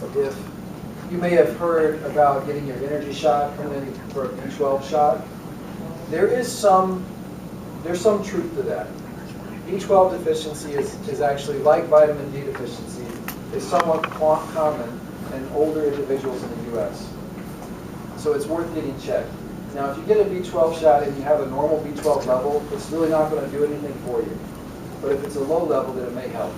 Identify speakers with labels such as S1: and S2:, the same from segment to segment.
S1: If you may have heard about getting your energy shot, coming in for a B12 shot, there's some truth to that. B12 deficiency is actually, like vitamin D deficiency, is somewhat common in older individuals in the U.S. So it's worth getting checked. Now, if you get a B12 shot and you have a normal B12 level, it's really not going to do anything for you. But if it's a low level, then it may help.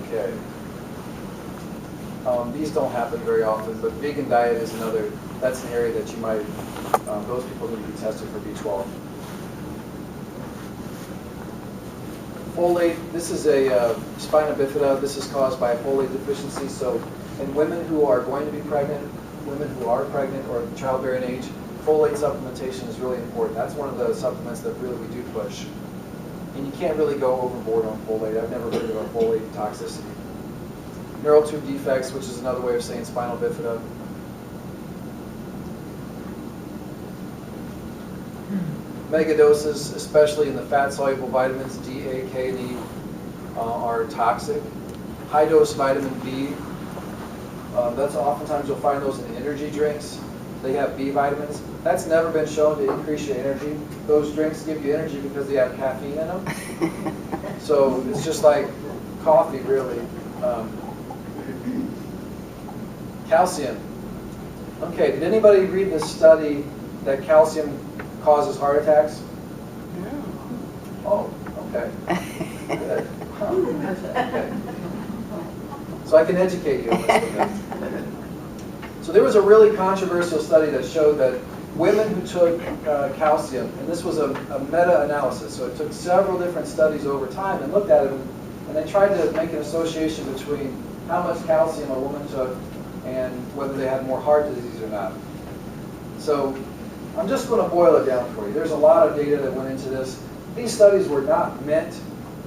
S1: Okay. These don't happen very often, but vegan diet is another, that's an area that you might, those people need to be tested for B12. Folate, this is a spina bifida. This is caused by a folate deficiency. So in women who are going to be pregnant, women who are pregnant or childbearing age, folate supplementation is really important. That's one of the supplements that really we do push. And you can't really go overboard on folate. I've never heard of a folate toxicity. Neural tube defects, which is another way of saying spinal bifida. Megadoses, especially in the fat-soluble vitamins D, A, K, and E, are toxic. High-dose vitamin B, that's oftentimes you'll find those in energy drinks. They have B vitamins. That's never been shown to increase your energy. Those drinks give you energy because they have caffeine in them. So it's just like coffee, really. Calcium. Okay, did anybody read this study that calcium causes heart attacks?
S2: No.
S1: Oh, okay. Good. Huh. Okay. So I can educate you on this. So there was a really controversial study that showed that women who took calcium, and this was a meta-analysis, so it took several different studies over time and looked at it, and they tried to make an association between how much calcium a woman took and whether they had more heart disease or not. So I'm just going to boil it down for you. There's a lot of data that went into this. These studies were not meant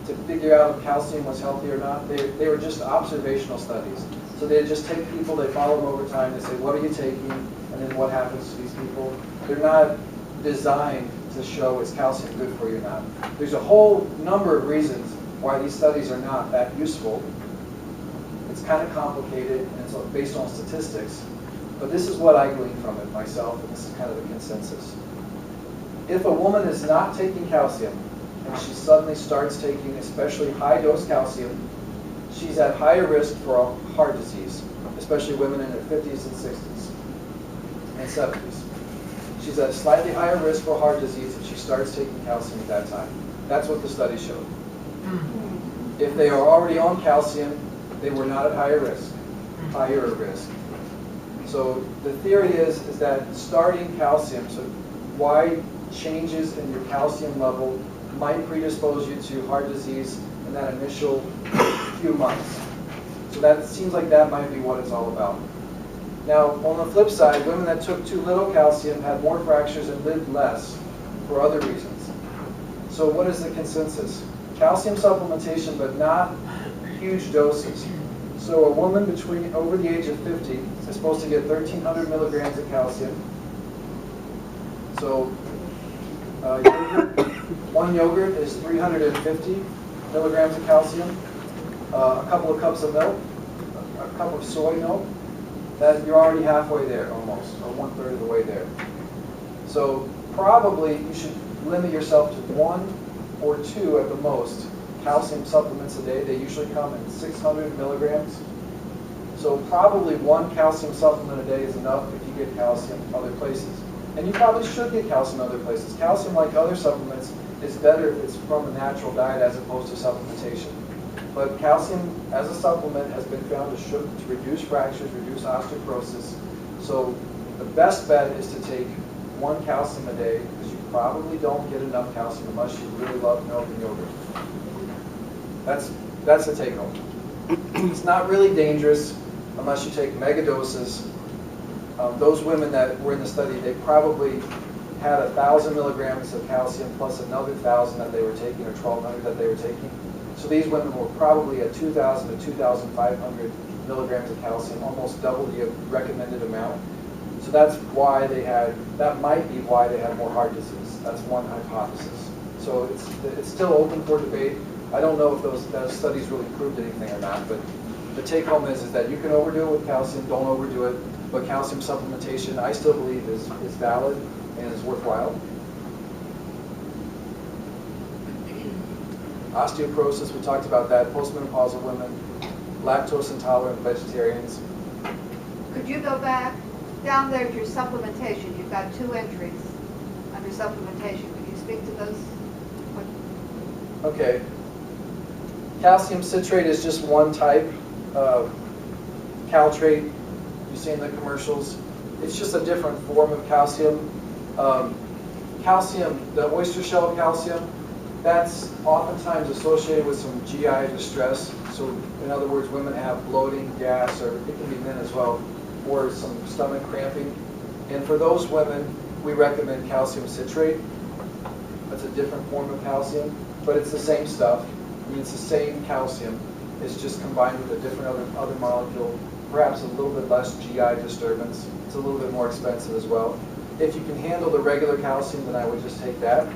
S1: to figure out if calcium was healthy or not. They were just observational studies. So they just take people, they follow them over time, they say, what are you taking, and then what happens to these people. They're not designed to show is calcium good for you or not. There's a whole number of reasons why these studies are not that useful. It's kind of complicated, and it's based on statistics. But this is what I gleaned from it myself, and this is kind of the consensus. If a woman is not taking calcium, and she suddenly starts taking especially high-dose calcium, she's at higher risk for heart disease, especially women in their 50s and 60s and 70s. She's at a slightly higher risk for heart disease if she starts taking calcium at that time. That's what the study showed. If they are already on calcium, they were not at higher risk. So the theory is that starting calcium, so why changes in your calcium level might predispose you to heart disease in that initial few months. So that seems like that might be what it's all about. Now, on the flip side, women that took too little calcium had more fractures and lived less for other reasons. So what is the consensus? Calcium supplementation, but not huge doses. So a woman over the age of 50 is supposed to get 1,300 milligrams of calcium. So one yogurt is 350 milligrams of calcium. A couple of cups of milk, a cup of soy milk, that you're already halfway there almost, or 1/3 of the way there. So probably you should limit yourself to 1 or 2 at the most calcium supplements a day. They usually come in 600 milligrams. So probably 1 calcium supplement a day is enough if you get calcium other places. And you probably should get calcium other places. Calcium, like other supplements, is better if it's from a natural diet as opposed to supplementation. But calcium as a supplement has been found to reduce fractures, reduce osteoporosis. So the best bet is to take 1 calcium a day, because you probably don't get enough calcium unless you really love milk and yogurt. That's the take home. It's not really dangerous unless you take mega doses. Those women that were in the study, they probably had 1,000 milligrams of calcium plus another 1,000 that they were taking, or 1,200 that they were taking. So these women were probably at 2,000 to 2,500 milligrams of calcium, almost double the recommended amount. So that's why that might be why they had more heart disease. That's one hypothesis. So it's still open for debate. I don't know if those studies really proved anything or not, but the take home is that you can overdo it with calcium, don't overdo it, but calcium supplementation I still believe is valid and is worthwhile. Osteoporosis, we talked about that, postmenopausal women, lactose intolerant vegetarians.
S2: Could you go back down there to your supplementation? You've got 2 entries under supplementation. Could you speak to those?
S1: Okay. Calcium citrate is just one type of caltrate you see in the commercials. It's just a different form of calcium. Calcium, the oyster shell calcium, that's oftentimes associated with some GI distress. So in other words, women have bloating, gas, or it can be men as well, or some stomach cramping. And for those women, we recommend calcium citrate. That's a different form of calcium, but it's the same stuff. I mean, it's the same calcium. It's just combined with a different other molecule, perhaps a little bit less GI disturbance. It's a little bit more expensive as well. If you can handle the regular calcium, then I would just take that.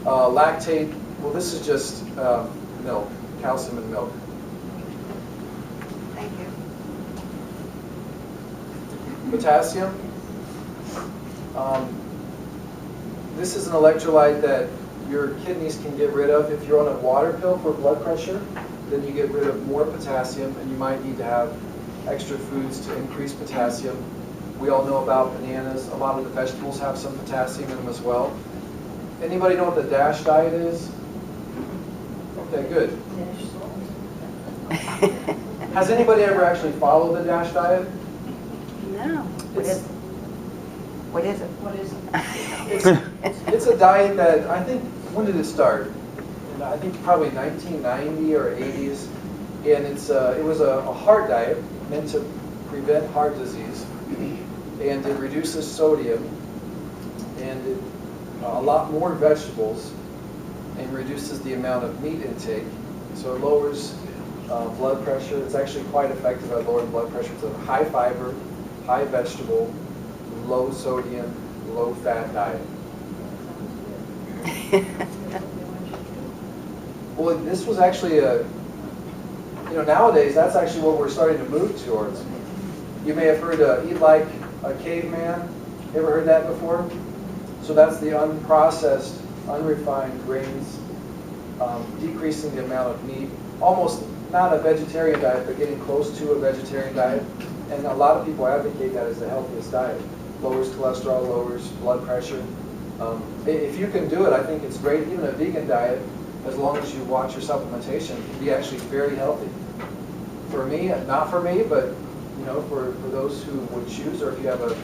S1: Lactate, well, this is just milk, calcium in milk.
S2: Thank you.
S1: Potassium. This is an electrolyte that your kidneys can get rid of. If you're on a water pill for blood pressure, then you get rid of more potassium, and you might need to have extra foods to increase potassium. We all know about bananas. A lot of the vegetables have some potassium in them as well. Anybody know what the DASH diet is? Okay, good. Has anybody ever actually followed the DASH diet?
S3: No. What is it?
S1: It's a diet that I think, when did it start? I think probably 1990 or 80s. And it was a heart diet meant to prevent heart disease. And it reduces sodium and a lot more vegetables and reduces the amount of meat intake. So it lowers blood pressure. It's actually quite effective at lowering blood pressure. It's a high fiber, high vegetable, low sodium, low fat diet. Well, this was actually nowadays that's actually what we're starting to move towards. You may have heard eat like a caveman. You ever heard that before? So that's the unprocessed, unrefined grains, decreasing the amount of meat. Almost not a vegetarian diet, but getting close to a vegetarian diet. And a lot of people advocate that as the healthiest diet. Lowers cholesterol, lowers blood pressure. If you can do it, I think it's great. Even a vegan diet, as long as you watch your supplementation, can be actually very healthy. For me, not for me, but for those who would choose, or if you have a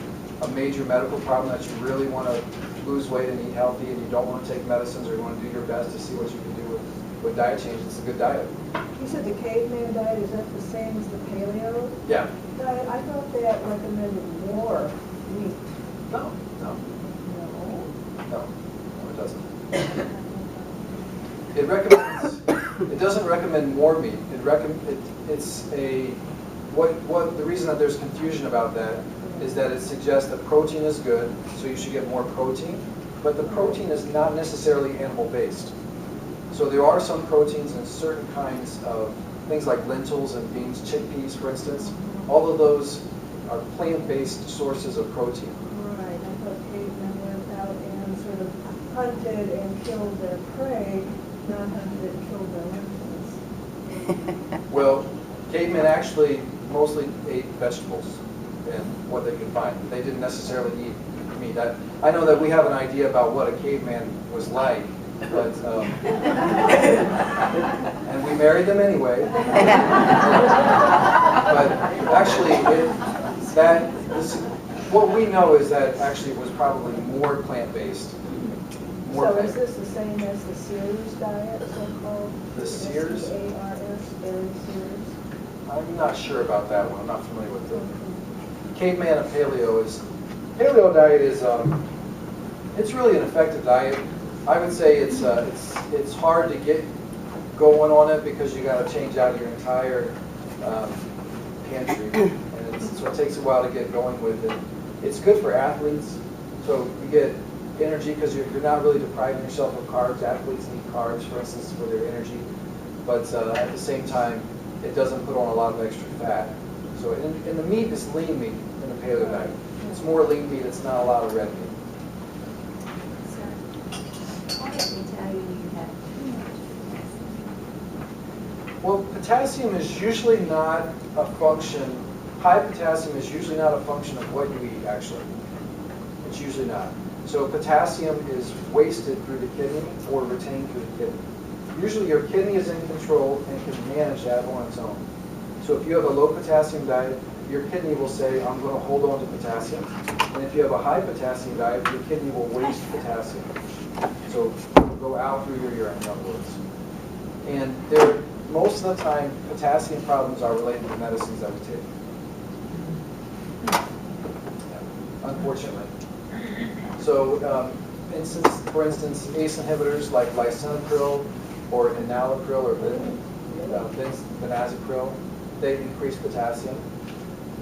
S1: major medical problem that you really want to lose weight and eat healthy, and you don't want to take medicines, or you want to do your best to see what you can do with diet change, it's a good diet.
S4: You said the caveman diet, is that the same as the paleo
S1: Yeah.
S4: diet? I thought that recommended more meat.
S1: No, it doesn't. It doesn't recommend more meat. The reason that there's confusion about that is that it suggests that protein is good, so you should get more protein, but the protein is not necessarily animal-based. So there are some proteins in certain kinds of things like lentils and beans, chickpeas, for instance. All of those are plant-based sources of protein.
S4: Right, I thought cavemen went out and sort of hunted and killed their prey, not hunted and killed their lentils.
S1: Well, cavemen actually mostly ate vegetables and what they could find. They didn't necessarily eat meat. I know that we have an idea about what a caveman was like, but and we married them anyway. But actually, what we know is that actually it was probably more plant-based.
S4: So is this the same as the Sears diet, so-called?
S1: The Sears?
S4: S-E-A-R-S, Barry Sears?
S1: I'm not sure about that one. I'm not familiar with it. Caveman and paleo diet is it's really an effective diet. I would say it's hard to get going on it because you got to change out your entire pantry, and so it takes a while to get going with it. It's good for athletes, so you get energy because you're not really depriving yourself of carbs. Athletes need carbs, for instance, for their energy. but at the same time, it doesn't put on a lot of extra fat. So in the meat, it's lean meat in the paleo diet. It's more lean meat, it's not a lot of red meat.
S3: So, why did we tell you you had too much?
S1: Well, potassium is usually not a function, high potassium is usually not a function of what you eat, actually. It's usually not. So potassium is wasted through the kidney or retained through the kidney. Usually your kidney is in control and can manage that on its own. So if you have a low potassium diet, your kidney will say, I'm going to hold on to potassium. And if you have a high potassium diet, your kidney will waste potassium. So it will go out through your urine, in other words. And most of the time, potassium problems are related to medicines that we take. Yeah, unfortunately. So, for instance, ACE inhibitors like lisinopril or enalapril or benazepril, they increase potassium.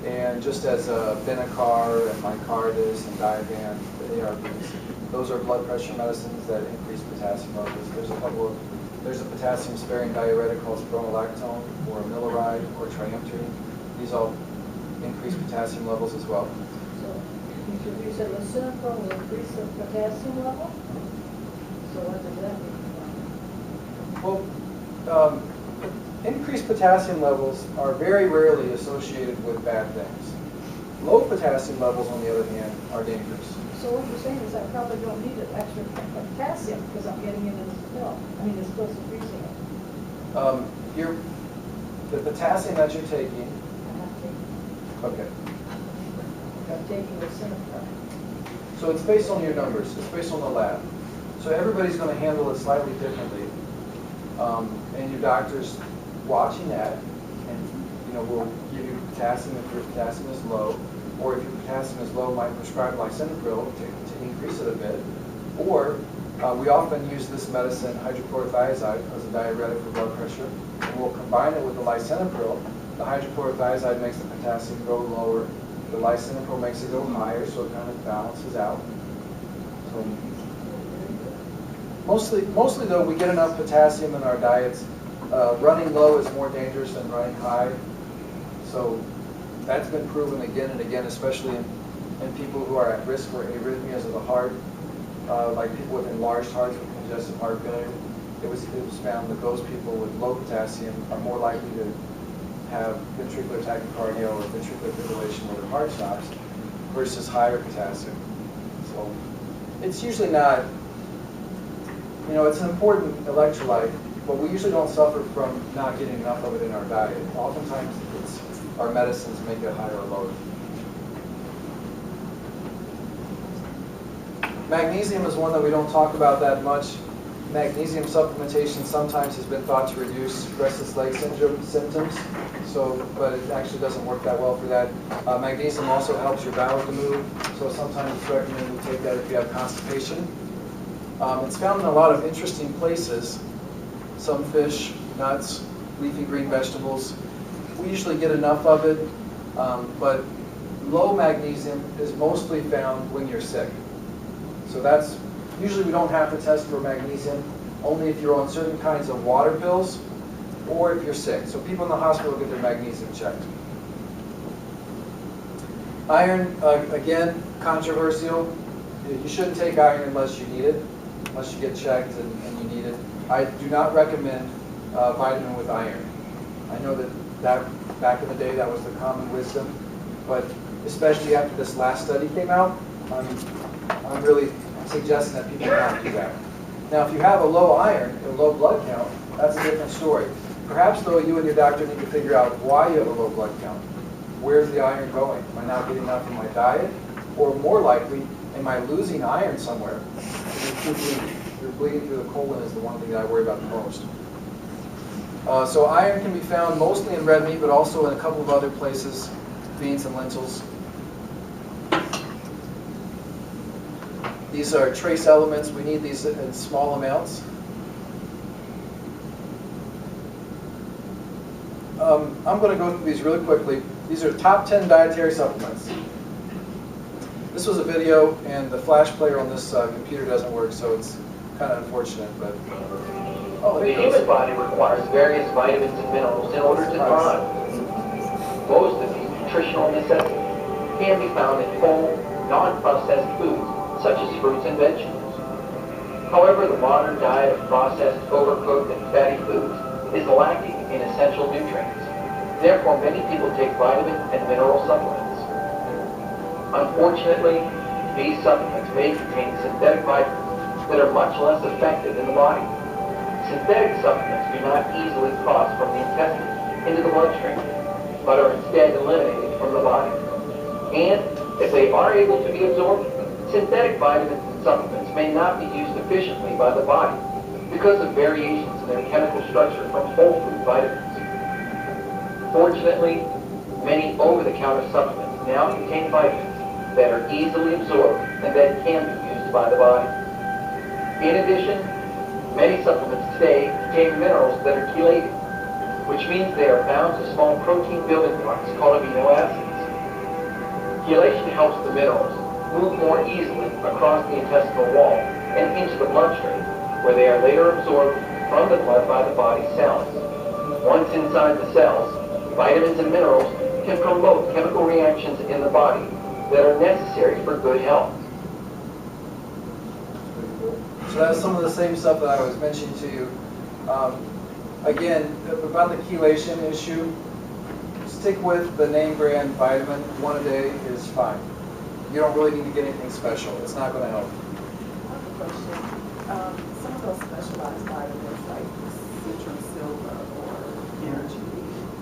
S1: And just as Benicar and Micardis and Diavan, the ARBs, those are blood pressure medicines that increase potassium levels. There's a potassium-sparing diuretic called spironolactone or amiloride or triamterene. These all increase potassium levels as well.
S4: You said lisinopril will increase the potassium level? So what does that mean?
S1: Well, increased potassium levels are very rarely associated with bad things. Low potassium levels, on the other hand, are dangerous.
S4: So what you're saying is I probably don't need an extra potassium because I'm getting it in this pill. I mean, it's supposed to increasing it.
S1: The potassium that you're taking.
S4: I'm not taking.
S1: Okay.
S4: I'm taking lisinopril.
S1: So it's based on your numbers. It's based on the lab. So everybody's going to handle it slightly differently. And your doctor's watching that, and will give you potassium if your potassium is low, or if your potassium is low, might prescribe lisinopril to increase it a bit. Or we often use this medicine, hydrochlorothiazide, as a diuretic for blood pressure, and we'll combine it with the lisinopril. The hydrochlorothiazide makes the potassium go lower. The lisinopril makes it go higher, so it kind of balances out. So mostly though, we get enough potassium in our diets. Running low is more dangerous than running high. So that's been proven again and again, especially in people who are at risk for arrhythmias of the heart, like people with enlarged hearts with congestive heart failure. It was found that those people with low potassium are more likely to have ventricular tachycardia or ventricular fibrillation where their heart stops versus higher potassium. So it's usually not, it's an important electrolyte, but we usually don't suffer from not getting enough of it in our diet. Oftentimes our medicines make it higher or lower. Magnesium is one that we don't talk about that much. Magnesium supplementation sometimes has been thought to reduce restless leg syndrome symptoms, but it actually doesn't work that well for that. Magnesium also helps your bowel to move, so sometimes it's recommended to take that if you have constipation. It's found in a lot of interesting places, some fish, nuts, leafy green vegetables. We usually get enough of it, but low magnesium is mostly found when you're sick. So usually we don't have to test for magnesium, only if you're on certain kinds of water pills or if you're sick. So people in the hospital get their magnesium checked. Iron, again, controversial. You shouldn't take iron unless you need it, unless you get checked and you need it. I do not recommend vitamin with iron. I know that back in the day that was the common wisdom, but especially after this last study came out, I'm really suggesting that people not do that. Now, if you have a low iron and a low blood count, that's a different story. Perhaps, though, you and your doctor need to figure out why you have a low blood count. Where's the iron going? Am I not getting enough in my diet? Or more likely, am I losing iron somewhere? You're bleeding through the colon is the one thing that I worry about the most. So iron can be found mostly in red meat, but also in a couple of other places, beans and lentils. These are trace elements. We need these in small amounts. I'm going to go through these really quickly. These are top 10 dietary supplements. This was a video, and the flash player on this computer doesn't work, so it's kind of unfortunate. But Oh,
S5: The
S1: there it goes.
S5: human body requires various vitamins and minerals in order to thrive. Most of these nutritional necessities can be found in whole, non-processed foods, such as fruits and vegetables. However, the modern diet of processed, overcooked, and fatty foods is lacking in essential nutrients. Therefore, many people take vitamin and mineral supplements. Unfortunately, these supplements may contain synthetic vitamins that are much less effective in the body. Synthetic supplements do not easily cross from the intestines into the bloodstream, but are instead eliminated from the body. And if they are able to be absorbed, synthetic vitamins and supplements may not be used efficiently by the body because of variations in their chemical structure from whole food vitamins. Fortunately, many over-the-counter supplements now contain vitamins that are easily absorbed and that can be used by the body. In addition, many supplements today contain minerals that are chelated, which means they are bound to small protein building blocks called amino acids. Chelation helps the minerals move more easily across the intestinal wall and into the bloodstream, where they are later absorbed from the blood by the body's cells. Once inside the cells, vitamins and minerals can promote chemical reactions in the body that are necessary for good health.
S1: So that's some of the same stuff that I was mentioning to you. Again, about the chelation issue, stick with the name brand vitamin. 1 a day is fine. You don't really need to get anything special. It's not going to help.
S6: I have a question. Some of those specialized vitamins like citron silver or energy,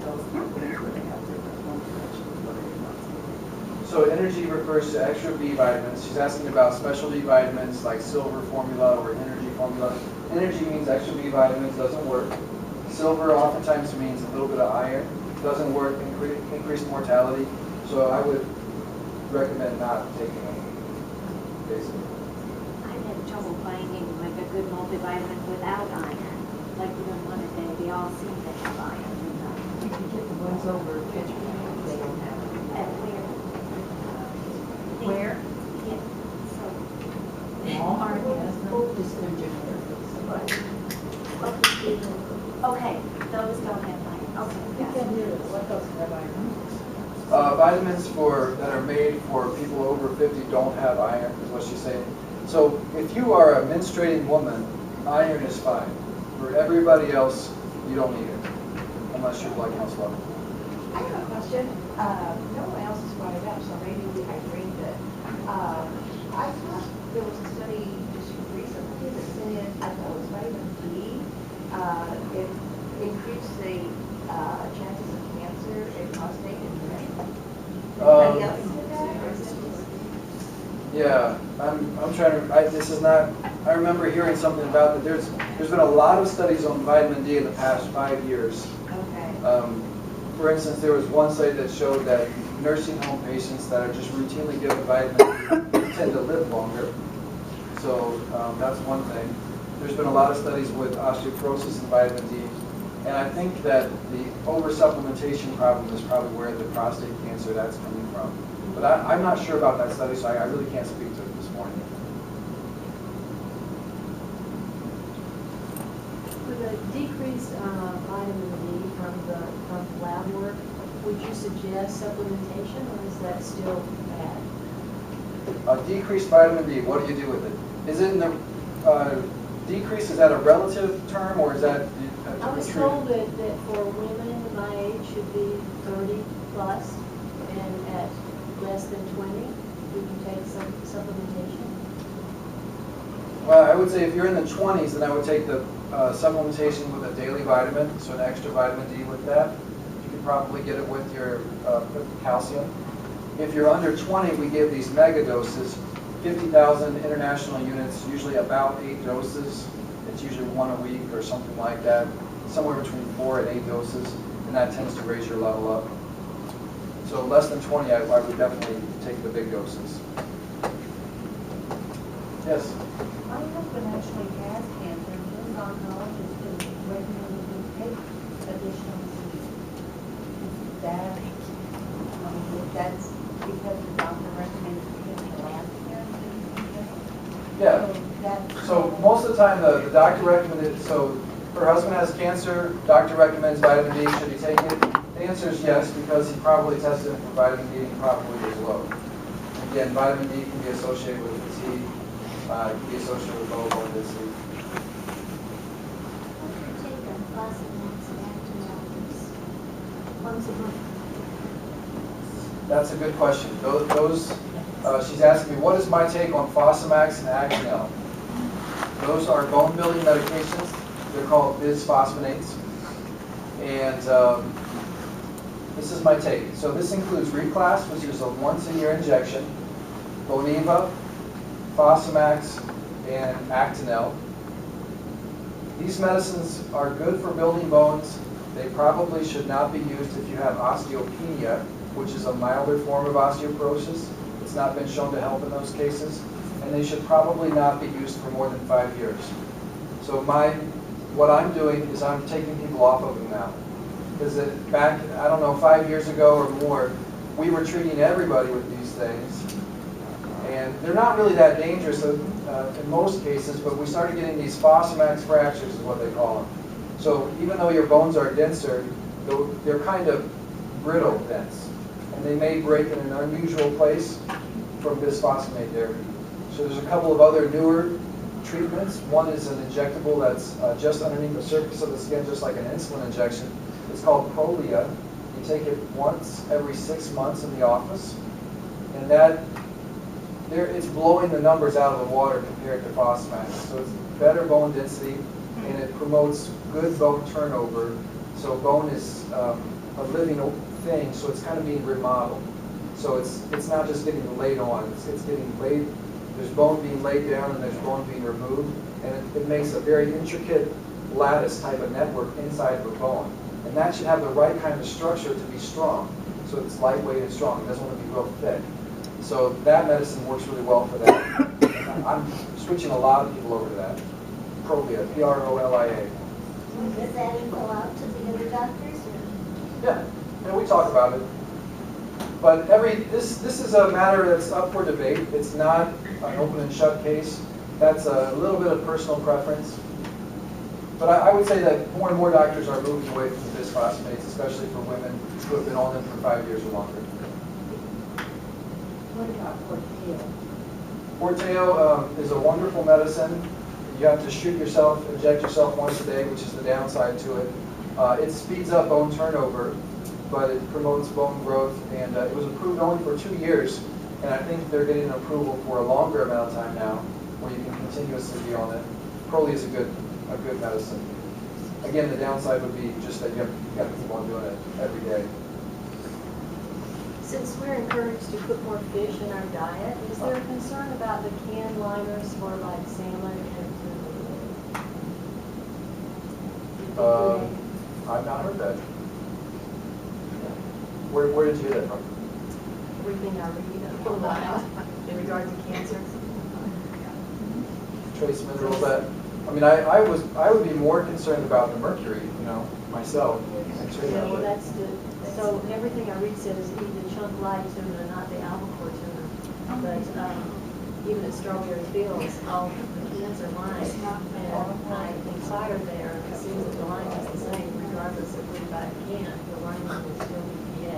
S6: those things where they have different formulations, what are you not saying?
S1: So energy refers to extra B vitamins. She's asking about specialty vitamins like silver formula or energy formula. Energy means extra B vitamins, doesn't work. Silver oftentimes means a little bit of iron, doesn't work, increased mortality. So I would recommend not taking them, basically.
S3: I have trouble finding like a good multivitamin without iron. Like even 1 a day, they all seem to have iron in them.
S6: You can get the ones over picture, they don't have it.
S3: And
S6: Where?
S3: Yeah, so,
S6: Walmart has them, just they're generic.
S3: okay, those don't have iron. Okay, got it.
S6: What else have I known?
S1: Vitamins that are made for people over 50 don't have iron, is what she's saying. So if you are a menstruating woman, iron is fine. For everybody else, you don't need it, unless your blood counts low.
S7: I have a question. No one else has brought it up, so maybe I dreamed it. I thought there was a study just recently that said, I thought it was vitamin D, it increased the chances of cancer in prostate and breast. Anybody else did that? Or is it just...
S1: Yeah, I'm trying to. This is not. I remember hearing something about that. There's been a lot of studies on vitamin D in the past 5 years.
S7: Okay.
S1: For instance, there was one study that showed that nursing home patients that are just routinely given vitamin D tend to live longer. So that's one thing. There's been a lot of studies with osteoporosis and vitamin D. And I think that the over-supplementation problem is probably where the prostate cancer that's coming from. But I'm not sure about that study, so I really can't speak to it this morning.
S8: With a decreased vitamin D from lab work, would you suggest supplementation, or is that still bad?
S1: Decreased vitamin D, what do you do with it? Is it in the decrease, is that a relative term, or is that
S8: I was told that for women my age should be 30 plus, and at less than 20, we can take some supplementation.
S1: Well, I would say if you're in the 20s, then I would take the supplementation with a daily vitamin, so an extra vitamin D with that. You could probably get it with your calcium. If you're under 20, we give these mega doses, 50,000 international units, usually about 8 doses. It's usually 1 a week or something like that, somewhere between 4 and 8 doses, and that tends to raise your level up. So less than 20, I would definitely take the big doses. Yes?
S6: My husband actually has cancer, and his oncologist is recommending him take additional zinc. That, that's because the doctor recommended him to last year.
S1: Yeah. So most of the time, the doctor recommended, so Her husband has cancer. Doctor recommends vitamin D. Should he take it? The answer is yes, because he probably tested him for vitamin D and he probably is low. Again, vitamin D can be associated with fatigue. It can be associated with low bone density.
S3: Once a month.
S1: That's a good question. She's asking me, what is my take on Fosamax and Actonel? Those are bone-building medications. They're called bisphosphonates. And this is my take. So this includes Reclast, which is a once-a-year injection, Boniva, Fosamax, and Actonel. These medicines are good for building bones. They probably should not be used if you have osteopenia, which is a milder form of osteoporosis. It's not been shown to help in those cases. And they should probably not be used for more than 5 years. So what I'm doing is I'm taking people off of them now. Because back, I don't know, 5 years ago or more, we were treating everybody with these things. And they're not really that dangerous in most cases, but we started getting these Fosamax fractures is what they call them. So even though your bones are denser, they're kind of brittle dense. And they may break in an unusual place from bisphosphonate therapy. So there's a couple of other newer treatments. One is an injectable that's just underneath the surface of the skin, just like an insulin injection. It's called Prolia. You take it once every 6 months in the office. And it's blowing the numbers out of the water compared to Fosamax. So it's better bone density, and it promotes good bone turnover. So bone is a living thing, so it's kind of being remodeled. So it's not just getting laid on, it's getting laid. There's bone being laid down and there's bone being removed, and it makes a very intricate lattice type of network inside of a bone. And that should have the right kind of structure to be strong. So it's lightweight and strong. It doesn't want to be real thick. So that medicine works really well for that. I'm switching a lot of people over to that. Prolia, P-R-O-L-I-A.
S3: Does that go out to the other doctors?
S1: Yeah, and we talk about it. But this is a matter that's up for debate. It's not an open and shut case. That's a little bit of personal preference. But I would say that more and more doctors are moving away from the bisphosphonates, especially for women who have been on them for 5 years or longer.
S6: What about Forteo?
S1: Forteo is a wonderful medicine. You have to inject yourself once a day, which is the downside to it. It speeds up bone turnover, but it promotes bone growth, and it was approved only for 2 years, and I think they're getting an approval for a longer amount of time now, where you can continuously be on it. Prolia is a good medicine. Again, the downside would be just that you have to keep on doing it every day.
S8: Since we're encouraged to put more fish in our diet, is there a concern about the canned liners for like salmon and
S1: I've not heard that. Where did you hear that from?
S8: everything I read online in regard to cancer?
S1: Trace minerals that. I mean, I would be more concerned about the mercury, myself.
S8: Yeah, well, that's so everything I read said is eat the chunk light tuna, not the albacore tuna. But even at Strawberry Fields, all the cans are lined, and I inquired there, and it seems that the line is the same regardless of who you buy a can. The line will still be PA.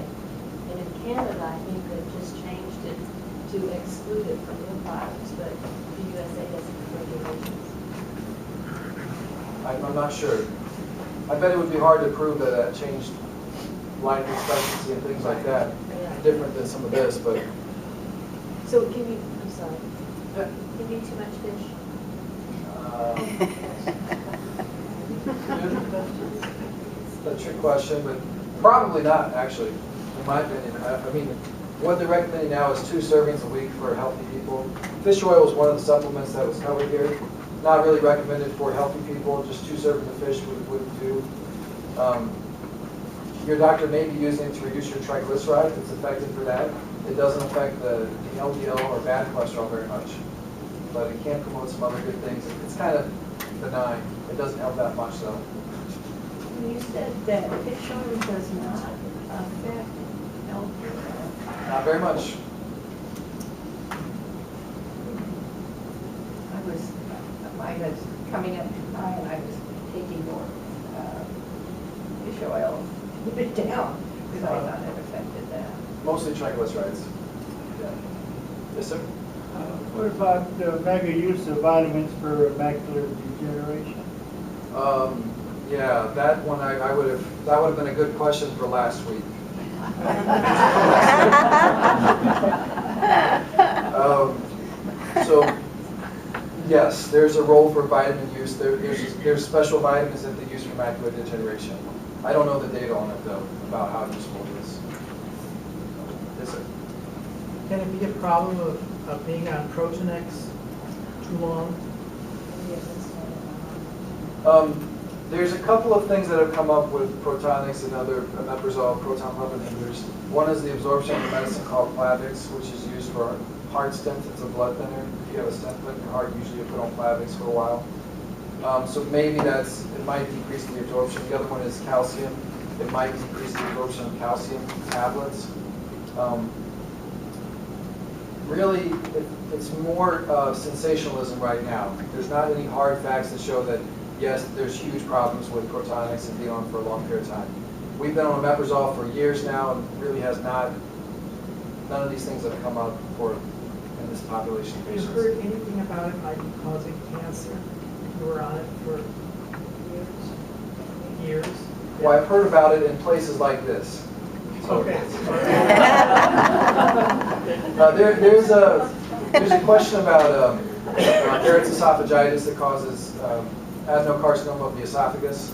S8: And in Canada, I think they've just changed it to exclude it from milk products, but the USA doesn't have regulations.
S1: I'm not sure. I bet it would be hard to prove that changed life expectancy and things like that.
S8: Yeah.
S1: Different than some of this, but
S8: So I'm sorry.
S1: yeah.
S8: Can you eat too much fish?
S1: It's a trick question, but probably not, actually, in my opinion. I mean, what they're recommending now is 2 servings a week for healthy people. Fish oil is one of the supplements that was covered here. Not really recommended for healthy people, just 2 servings of fish would do. Your doctor may be using it to reduce your triglycerides. It's effective for that. It doesn't affect the LDL or bad cholesterol very much. But it can promote some other good things. It's kind of benign. It doesn't help that much, though.
S6: You said that fish oil does not affect LDL.
S1: Not very much.
S6: I was coming up to try, and I was taking more fish oil to keep it down, because I thought it affected that.
S1: Mostly triglycerides. Yeah. Yes, sir?
S9: What about mega use of vitamins for macular degeneration?
S1: Yeah, that one that would have been a good question for last week. So, yes, there's a role for vitamin use. There's special vitamins that they use for macular degeneration. I don't know the data on it though, about how useful it is. Yes, sir?
S10: Can it be a problem of being on Protenex too long?
S1: There's a couple of things that have come up with Protonix and other omeprazole proton pump inhibitors. One is the absorption of a medicine called Plavix, which is used for heart stents. It's a blood thinner. If you have a stent put in your heart, usually you put on Plavix for a while. So maybe it might decrease the absorption. The other one is calcium. It might decrease the absorption of calcium tablets. Really, it's more sensationalism right now. There's not any hard facts that show that, yes, there's huge problems with Protonix and being on for a long period of time. We've been on omeprazole for years now, and really has not, none of these things have come up in this population of
S10: Have you
S1: patients.
S10: heard anything about it might be causing cancer? You were on it for years?
S1: Well, I've heard about it in places like this. So
S10: Okay.
S1: there's a question about Barrett's esophagitis that causes adenocarcinoma of the esophagus,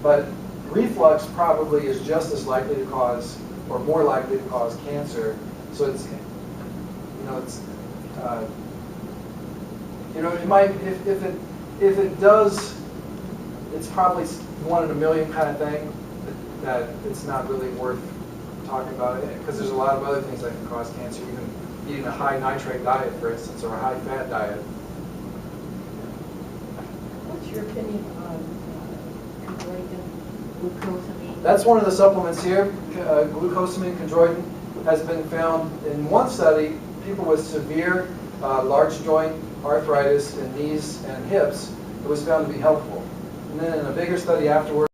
S1: but reflux probably is just as likely to cause, or more likely to cause cancer. So it might, if it does, it's probably 1 in a million kind of thing. That it's not really worth talking about it, because there's a lot of other things that can cause cancer, even eating a high nitrate diet, for instance, or a high fat diet.
S6: What's your opinion on
S8: Glucosamine.
S1: That's one of the supplements here. Glucosamine Chondroitin has been found in one study, people with severe large joint arthritis in knees and hips, it was found to be helpful. And then in a bigger study afterwards,